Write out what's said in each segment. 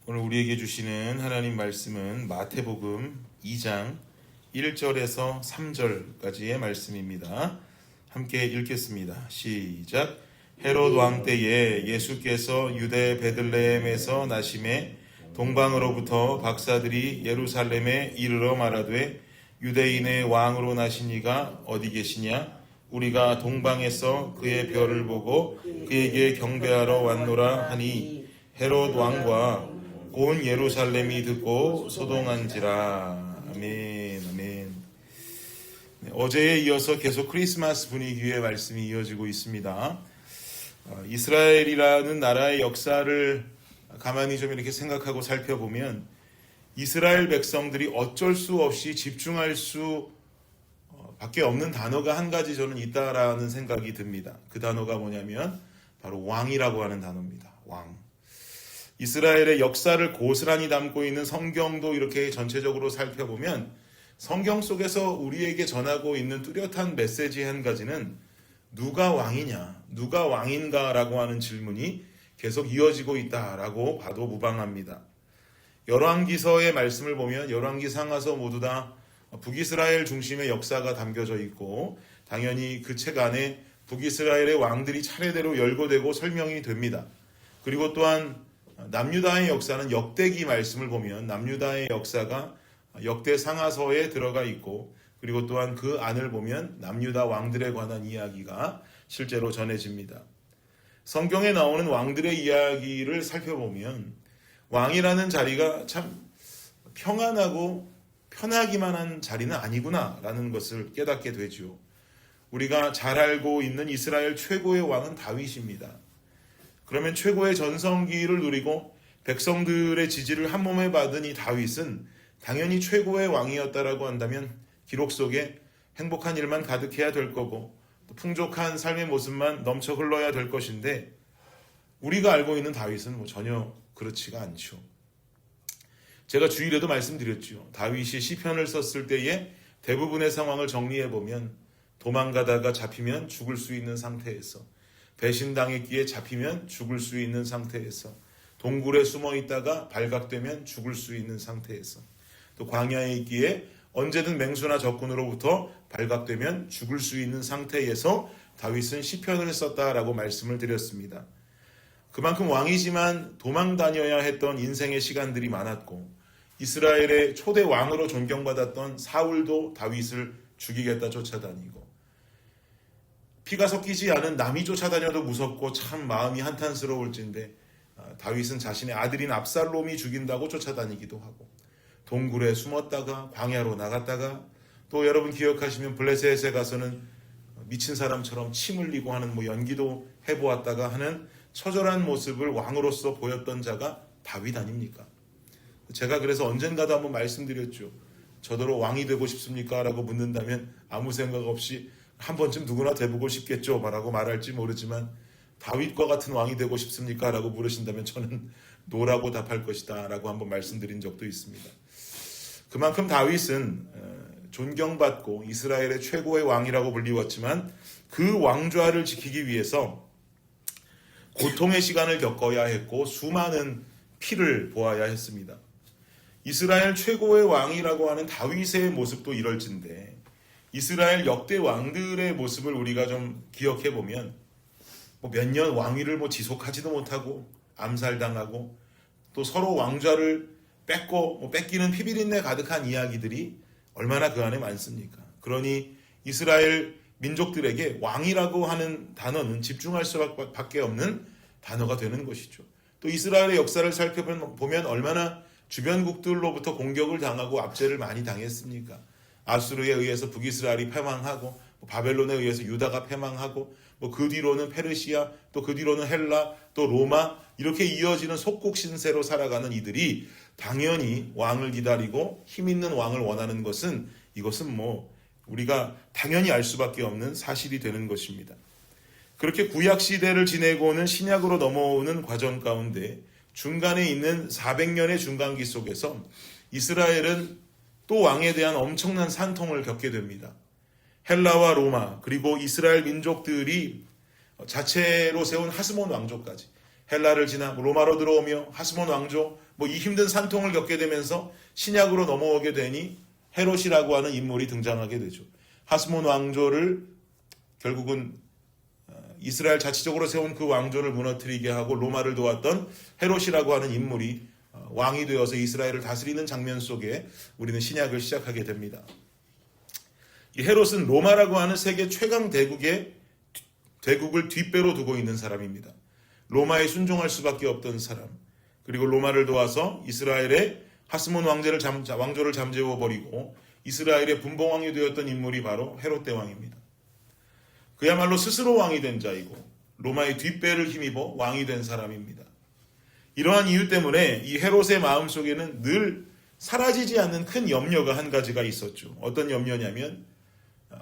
오늘 우리에게 주시는 하나님 말씀은 마태복음 2장 1절에서 3절까지의 말씀입니다. 함께 읽겠습니다. 시작. 헤롯 왕 때에 예수께서 유대 베들레헴에서 나심에 동방으로부터 박사들이 예루살렘에 이르러 말하되 유대인의 왕으로 나신 이가 어디 계시냐? 우리가 동방에서 그의 별을 보고 그에게 경배하러 왔노라 하니 헤롯 왕과 온 예루살렘이 듣고 소동한지라. 아멘. 아멘. 어제에 이어서 계속 크리스마스 분위기의 말씀이 이어지고 있습니다. 이스라엘이라는 나라의 역사를 가만히 좀 이렇게 생각하고 살펴보면 이스라엘 백성들이 어쩔 수 없이 집중할 수 밖에 없는 단어가 한 가지 저는 있다라는 생각이 듭니다. 그 단어가 뭐냐면 바로 왕이라고 하는 단어입니다. 왕. 이스라엘의 역사를 고스란히 담고 있는 성경도 이렇게 전체적으로 살펴보면 성경 속에서 우리에게 전하고 있는 뚜렷한 메시지 한 가지는 누가 왕이냐, 누가 왕인가라고 하는 질문이 계속 이어지고 있다라고 봐도 무방합니다. 열왕기서의 말씀을 보면 열왕기 상하서 모두 다 북이스라엘 중심의 역사가 담겨져 있고 당연히 그 책 안에 북이스라엘의 왕들이 차례대로 열거되고 설명이 됩니다. 그리고 또한 남유다의 역사는 역대기 말씀을 보면 남유다의 역사가 역대 상하서에 들어가 있고 그리고 또한 그 안을 보면 남유다 왕들에 관한 이야기가 실제로 전해집니다. 성경에 나오는 왕들의 이야기를 살펴보면 왕이라는 자리가 참 평안하고 편하기만 한 자리는 아니구나라는 것을 깨닫게 되죠. 우리가 잘 알고 있는 이스라엘 최고의 왕은 다윗입니다. 그러면 최고의 전성기를 누리고 백성들의 지지를 한 몸에 받은 이 다윗은 당연히 최고의 왕이었다라고 한다면 기록 속에 행복한 일만 가득해야 될 거고 또 풍족한 삶의 모습만 넘쳐 흘러야 될 것인데 우리가 알고 있는 다윗은 전혀 그렇지가 않죠. 제가 주일에도 말씀드렸죠. 다윗이 시편을 썼을 때에 대부분의 상황을 정리해보면 도망가다가 잡히면 죽을 수 있는 상태에서 배신당했기에 잡히면 죽을 수 있는 상태에서 동굴에 숨어 있다가 발각되면 죽을 수 있는 상태에서 또 광야에 있기에 언제든 맹수나 적군으로부터 발각되면 죽을 수 있는 상태에서 다윗은 시편을 썼다라고 말씀을 드렸습니다. 그만큼 왕이지만 도망 다녀야 했던 인생의 시간들이 많았고 이스라엘의 초대 왕으로 존경받았던 사울도 다윗을 죽이겠다 쫓아다니고 피가 섞이지 않은 남이 쫓아다녀도 무섭고 참 마음이 한탄스러울진데 다윗은 자신의 아들인 압살롬이 죽인다고 쫓아다니기도 하고 동굴에 숨었다가 광야로 나갔다가 또 여러분 기억하시면 블레셋에 가서는 미친 사람처럼 침 흘리고 하는 연기도 해보았다가 하는 처절한 모습을 왕으로서 보였던 자가 다윗 아닙니까? 제가 그래서 언젠가도 한번 말씀드렸죠. 저더러 왕이 되고 싶습니까? 라고 묻는다면 아무 생각 없이 한 번쯤 누구나 돼보고 싶겠죠 라고 말할지 모르지만 다윗과 같은 왕이 되고 싶습니까? 라고 물으신다면 저는 노라고 답할 것이다 라고 한번 말씀드린 적도 있습니다. 그만큼 다윗은 존경받고 이스라엘의 최고의 왕이라고 불리웠지만 그 왕좌를 지키기 위해서 고통의 시간을 겪어야 했고 수많은 피를 보아야 했습니다. 이스라엘 최고의 왕이라고 하는 다윗의 모습도 이럴진데 이스라엘 역대 왕들의 모습을 우리가 좀 기억해보면 몇 년 왕위를 지속하지도 못하고 암살당하고 또 서로 왕좌를 뺏고 뺏기는 피비린내 가득한 이야기들이 얼마나 그 안에 많습니까? 그러니 이스라엘 민족들에게 왕이라고 하는 단어는 집중할 수밖에 없는 단어가 되는 것이죠. 또 이스라엘의 역사를 살펴보면 얼마나 주변국들로부터 공격을 당하고 압제를 많이 당했습니까? 아수르에 의해서 북이스라엘이 패망하고 바벨론에 의해서 유다가 패망하고 그 뒤로는 페르시아 또 그 뒤로는 헬라 또 로마 이렇게 이어지는 속국 신세로 살아가는 이들이 당연히 왕을 기다리고 힘 있는 왕을 원하는 것은 이것은 우리가 당연히 알 수밖에 없는 사실이 되는 것입니다. 그렇게 구약 시대를 지내고는 신약으로 넘어오는 과정 가운데 중간에 있는 400년의 중간기 속에서 이스라엘은 또 왕에 대한 엄청난 산통을 겪게 됩니다. 헬라와 로마 그리고 이스라엘 민족들이 자체로 세운 하스몬 왕조까지 헬라를 지나 로마로 들어오며 하스몬 왕조 뭐 이 힘든 산통을 겪게 되면서 신약으로 넘어오게 되니 헤롯이라고 하는 인물이 등장하게 되죠. 하스몬 왕조를 결국은 이스라엘 자치적으로 세운 그 왕조를 무너뜨리게 하고 로마를 도왔던 헤롯이라고 하는 인물이 왕이 되어서 이스라엘을 다스리는 장면 속에 우리는 신약을 시작하게 됩니다. 이 헤롯은 로마라고 하는 세계 최강 대국을 뒷배로 두고 있는 사람입니다. 로마에 순종할 수밖에 없던 사람, 그리고 로마를 도와서 이스라엘의 하스몬 왕조를 잠재워 버리고 이스라엘의 분봉왕이 되었던 인물이 바로 헤롯 대왕입니다. 그야말로 스스로 왕이 된 자이고 로마의 뒷배를 힘입어 왕이 된 사람입니다. 이러한 이유 때문에 이 헤롯의 마음속에는 늘 사라지지 않는 큰 염려가 한 가지가 있었죠. 어떤 염려냐면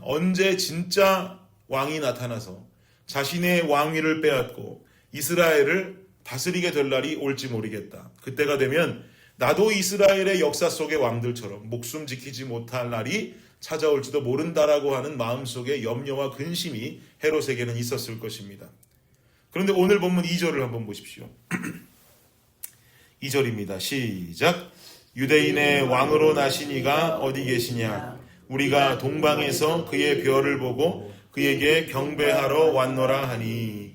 언제 진짜 왕이 나타나서 자신의 왕위를 빼앗고 이스라엘을 다스리게 될 날이 올지 모르겠다. 그때가 되면 나도 이스라엘의 역사 속의 왕들처럼 목숨 지키지 못할 날이 찾아올지도 모른다라고 하는 마음속의 염려와 근심이 헤롯에게는 있었을 것입니다. 그런데 오늘 본문 2절을 한번 보십시오. 2절입니다. 시작. 유대인의 왕으로 나신 이가 어디 계시냐? 우리가 동방에서 그의 별을 보고 그에게 경배하러 왔노라 하니.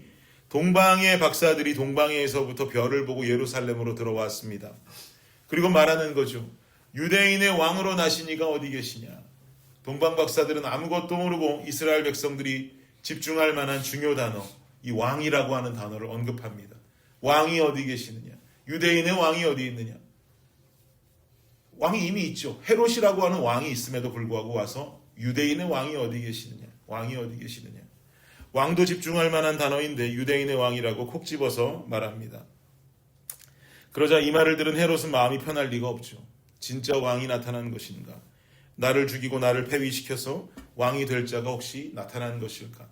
동방의 박사들이 동방에서부터 별을 보고 예루살렘으로 들어왔습니다. 그리고 말하는 거죠. 유대인의 왕으로 나신 이가 어디 계시냐? 동방 박사들은 아무것도 모르고 이스라엘 백성들이 집중할 만한 중요 단어, 이 왕이라고 하는 단어를 언급합니다. 왕이 어디 계시느냐? 유대인의 왕이 어디 있느냐? 왕이 이미 있죠. 헤롯이라고 하는 왕이 있음에도 불구하고 와서 유대인의 왕이 어디 계시느냐? 왕이 어디 계시느냐? 왕도 집중할 만한 단어인데 유대인의 왕이라고 콕 집어서 말합니다. 그러자 이 말을 들은 헤롯은 마음이 편할 리가 없죠. 진짜 왕이 나타난 것인가? 나를 죽이고 나를 폐위시켜서 왕이 될 자가 혹시 나타난 것일까?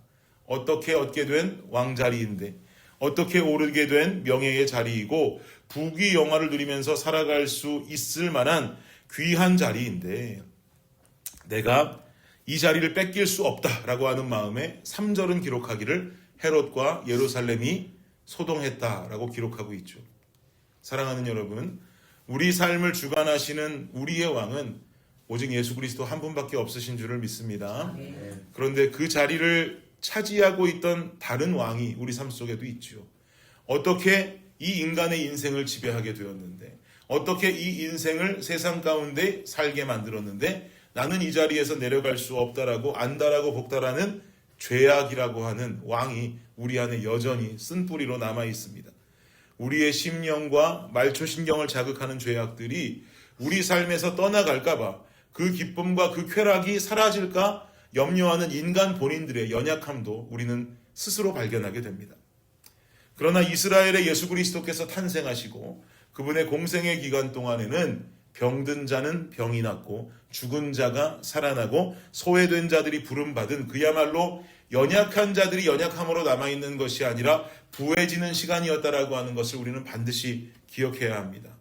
어떻게 얻게 된 왕자리인데, 어떻게 오르게 된 명예의 자리이고 부귀 영화를 누리면서 살아갈 수 있을 만한 귀한 자리인데 내가 이 자리를 뺏길 수 없다라고 하는 마음에 3절은 기록하기를 헤롯과 예루살렘이 소동했다라고 기록하고 있죠. 사랑하는 여러분, 우리 삶을 주관하시는 우리의 왕은 오직 예수 그리스도 한 분밖에 없으신 줄을 믿습니다. 그런데 그 자리를 차지하고 있던 다른 왕이 우리 삶 속에도 있죠. 어떻게 이 인간의 인생을 지배하게 되었는데, 어떻게 이 인생을 세상 가운데 살게 만들었는데 나는 이 자리에서 내려갈 수 없다라고 안다라고 복다라는 죄악이라고 하는 왕이 우리 안에 여전히 쓴뿌리로 남아 있습니다. 우리의 심령과 말초신경을 자극하는 죄악들이 우리 삶에서 떠나갈까봐, 그 기쁨과 그 쾌락이 사라질까 염려하는 인간 본인들의 연약함도 우리는 스스로 발견하게 됩니다. 그러나 이스라엘의 예수 그리스도께서 탄생하시고 그분의 공생의 기간 동안에는 병든 자는 병이 낫고 죽은 자가 살아나고 소외된 자들이 부름받은 그야말로 연약한 자들이 연약함으로 남아있는 것이 아니라 부해지는 시간이었다라고 하는 것을 우리는 반드시 기억해야 합니다.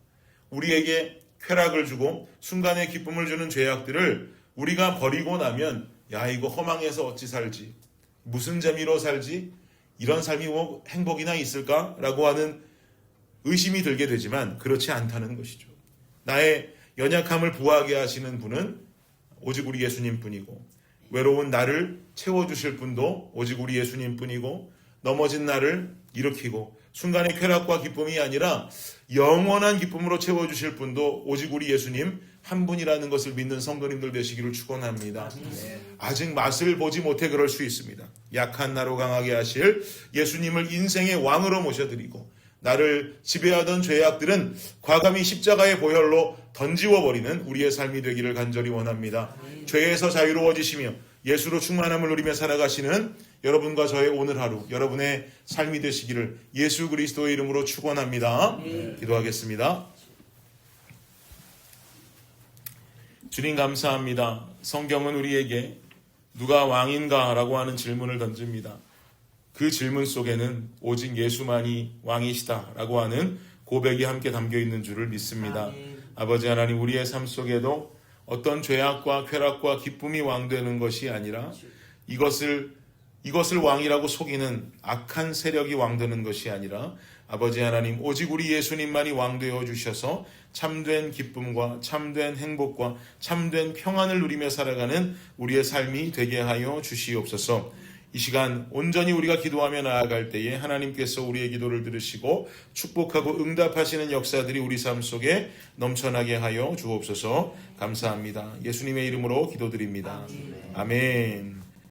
우리에게 쾌락을 주고 순간의 기쁨을 주는 죄악들을 우리가 버리고 나면 야, 이거 허망해서 어찌 살지? 무슨 재미로 살지? 이런 삶이 뭐 행복이나 있을까라고 하는 의심이 들게 되지만 그렇지 않다는 것이죠. 나의 연약함을 부하게 하시는 분은 오직 우리 예수님뿐이고, 외로운 나를 채워주실 분도 오직 우리 예수님뿐이고, 넘어진 나를 일으키고 순간의 쾌락과 기쁨이 아니라 영원한 기쁨으로 채워주실 분도 오직 우리 예수님 한 분이라는 것을 믿는 성도님들 되시기를 축원합니다. 아직 맛을 보지 못해 그럴 수 있습니다. 약한 나로 강하게 하실 예수님을 인생의 왕으로 모셔드리고, 나를 지배하던 죄악들은 과감히 십자가의 보혈로 던지워버리는 우리의 삶이 되기를 간절히 원합니다. 죄에서 자유로워지시며 예수로 충만함을 누리며 살아가시는 여러분과 저의 오늘 하루, 여러분의 삶이 되시기를 예수 그리스도의 이름으로 축원합니다. 기도하겠습니다. 주님 감사합니다. 성경은 우리에게 누가 왕인가 라고 하는 질문을 던집니다. 그 질문 속에는 오직 예수만이 왕이시다 라고 하는 고백이 함께 담겨 있는 줄을 믿습니다. 아버지 하나님, 우리의 삶 속에도 어떤 죄악과 쾌락과 기쁨이 왕되는 것이 아니라 이것을 왕이라고 속이는 악한 세력이 왕되는 것이 아니라 아버지 하나님, 오직 우리 예수님만이 왕 되어 주셔서 참된 기쁨과 참된 행복과 참된 평안을 누리며 살아가는 우리의 삶이 되게 하여 주시옵소서. 이 시간 온전히 우리가 기도하며 나아갈 때에 하나님께서 우리의 기도를 들으시고 축복하고 응답하시는 역사들이 우리 삶 속에 넘쳐나게 하여 주옵소서. 감사합니다. 예수님의 이름으로 기도드립니다. 아멘.